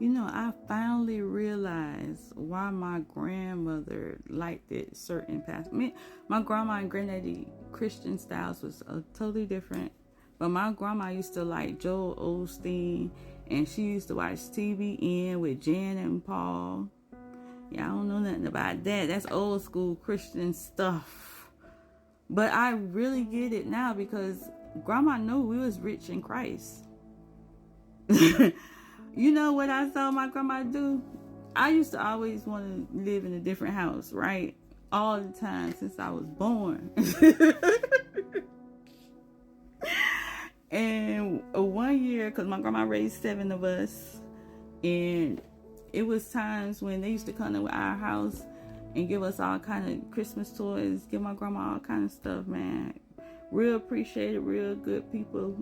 I finally realized why my grandmother liked it certain past. My grandma and granddaddy Christian styles was totally different. But my grandma used to like Joel Osteen, and she used to watch TVN with Jan and Paul. Yeah, I don't know nothing about that. That's old school Christian stuff. But I really get it now because grandma knew we was rich in Christ. You know what I saw my grandma do? I used to always want to live in a different house, right? All the time since I was born. And one year, because my grandma raised 7 of us, and it was times when they used to come to our house and give us all kind of Christmas toys, give my grandma all kind of stuff, man. Real appreciated, real good people.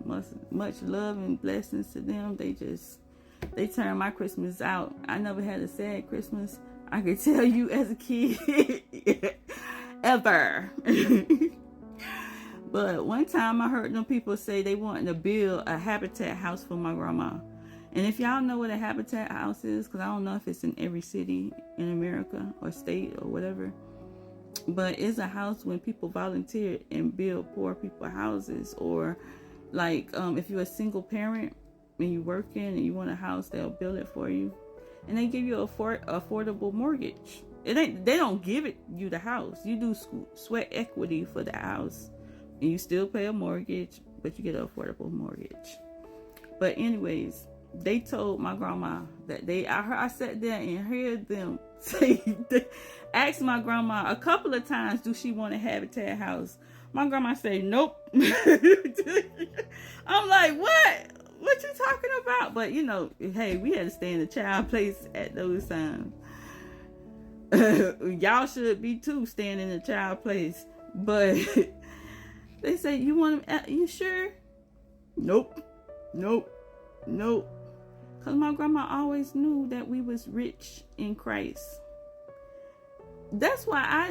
Much love and blessings to them. They turned my Christmas out. I never had a sad Christmas, I could tell you, as a kid. Ever. But one time I heard them people say they wanted to build a Habitat house for my grandma. And if y'all know what a Habitat house is, because I don't know if it's in every city in America or state or whatever, but it's a house when people volunteer and build poor people houses. Or like if you're a single parent and you working and you want a house, they'll build it for you, and they give you a affordable mortgage. They don't give you the house. You do sweat equity for the house, and you still pay a mortgage, but you get an affordable mortgage. But anyways, they told my grandma that I sat there and heard them say, ask my grandma a couple of times, do she want a Habitat house? My grandma said, nope. I'm like, what? What you talking about? But hey, we had to stay in the child place at those times. Y'all should be too, staying in the child place. But they say, you want them? You sure? Nope. Because my grandma always knew that we was rich in Christ. That's why I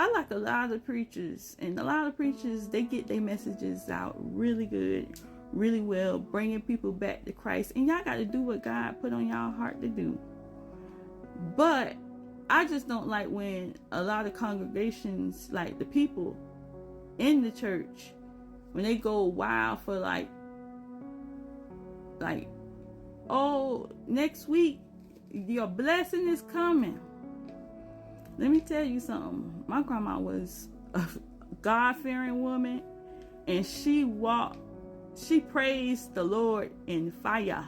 like a lot of preachers. And a lot of preachers, they get their messages out really good, really well, bringing people back to Christ. And y'all got to do what God put on y'all heart to do. But I just don't like when a lot of congregations, like the people in the church, when they go wild for like, oh, next week your blessing is coming. Let me tell you something. My grandma was a God-fearing woman, and she praised the Lord in fire.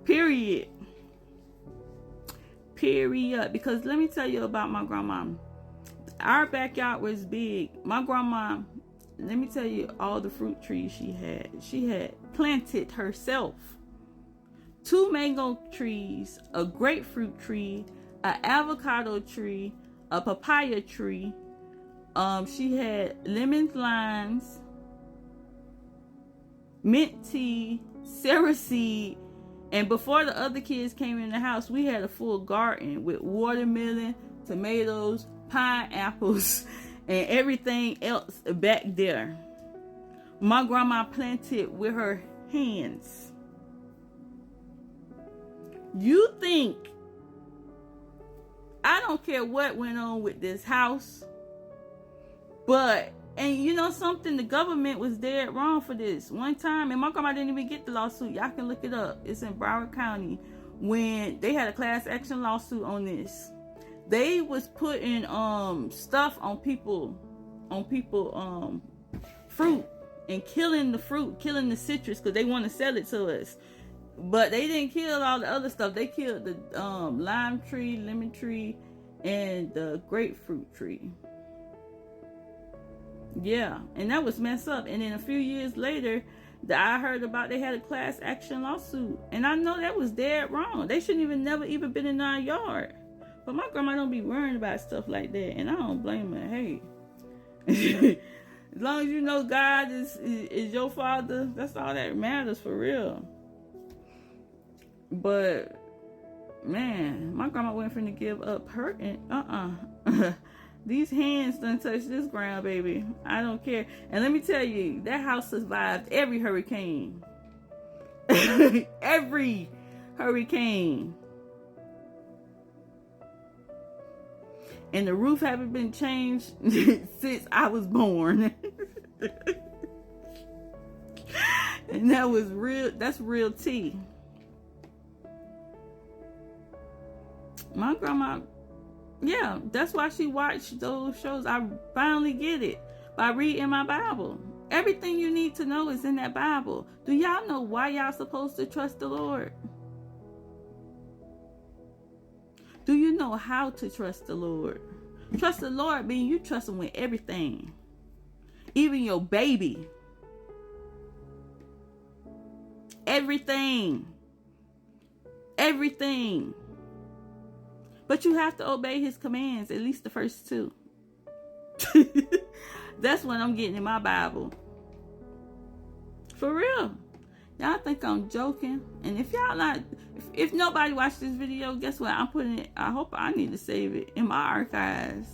Period. Because let me tell you about my grandma. Our backyard was big. My grandma, let me tell you all the fruit trees she had. She had planted herself 2 mango trees, a grapefruit tree, an avocado tree, a papaya tree. She had lemons, limes, mint tea, saraseed, and before the other kids came in the house, we had a full garden with watermelon, tomatoes, pineapples, and everything else back there. My grandma planted with her hands. You think I don't care what went on with this house, but something, the government was dead wrong for this one time, and my grandma didn't even get the lawsuit. Y'all can look it up. It's in Broward County. When they had a class action lawsuit on this, they was putting stuff on people fruit, and killing the fruit, killing the citrus, because they want to sell it to us. But they didn't kill all the other stuff. They killed the lime tree, lemon tree, and the grapefruit tree. Yeah, and that was messed up. And then a few years later, I heard about they had a class action lawsuit, and I know that was dead wrong. They shouldn't never even been in our yard. But my grandma don't be worrying about stuff like that, and I don't blame her. Hey, as long as you know God is your father, that's all that matters for real. But man, my grandma went finna give up her and these hands done touch this ground, baby. I don't care. And let me tell you, that house survived every hurricane. Every hurricane. And the roof haven't been changed since I was born. And that was real. That's real tea. My grandma, yeah, that's why she watched those shows. I finally get it by reading my Bible. Everything you need to know is in that Bible. Do y'all know why y'all supposed to trust the Lord? Do you know how to trust the Lord? Trust the Lord means you trust him with everything. Even your baby. Everything. Everything. But you have to obey his commands, at least the first two. That's what I'm getting in my Bible. For real. Y'all think I'm joking? And if y'all not, if nobody watched this video, guess what? I'm putting it, I hope I need to save it in my archives.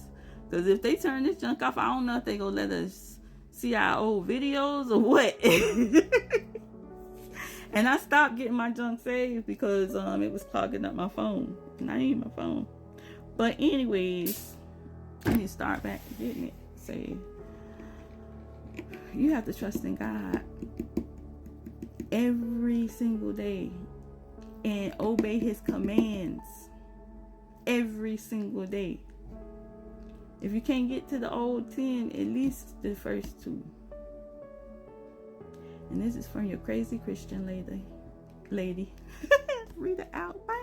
Because if they turn this junk off, I don't know if they gonna let us see our old videos or what. And I stopped getting my junk saved because it was clogging up my phone. And I need my phone. But anyways, I need to start back getting it saved. You have to trust in God every single day and obey his commands every single day. If you can't get to the old 10, at least the first 2. And this is from your crazy Christian lady. Read it out. Bye.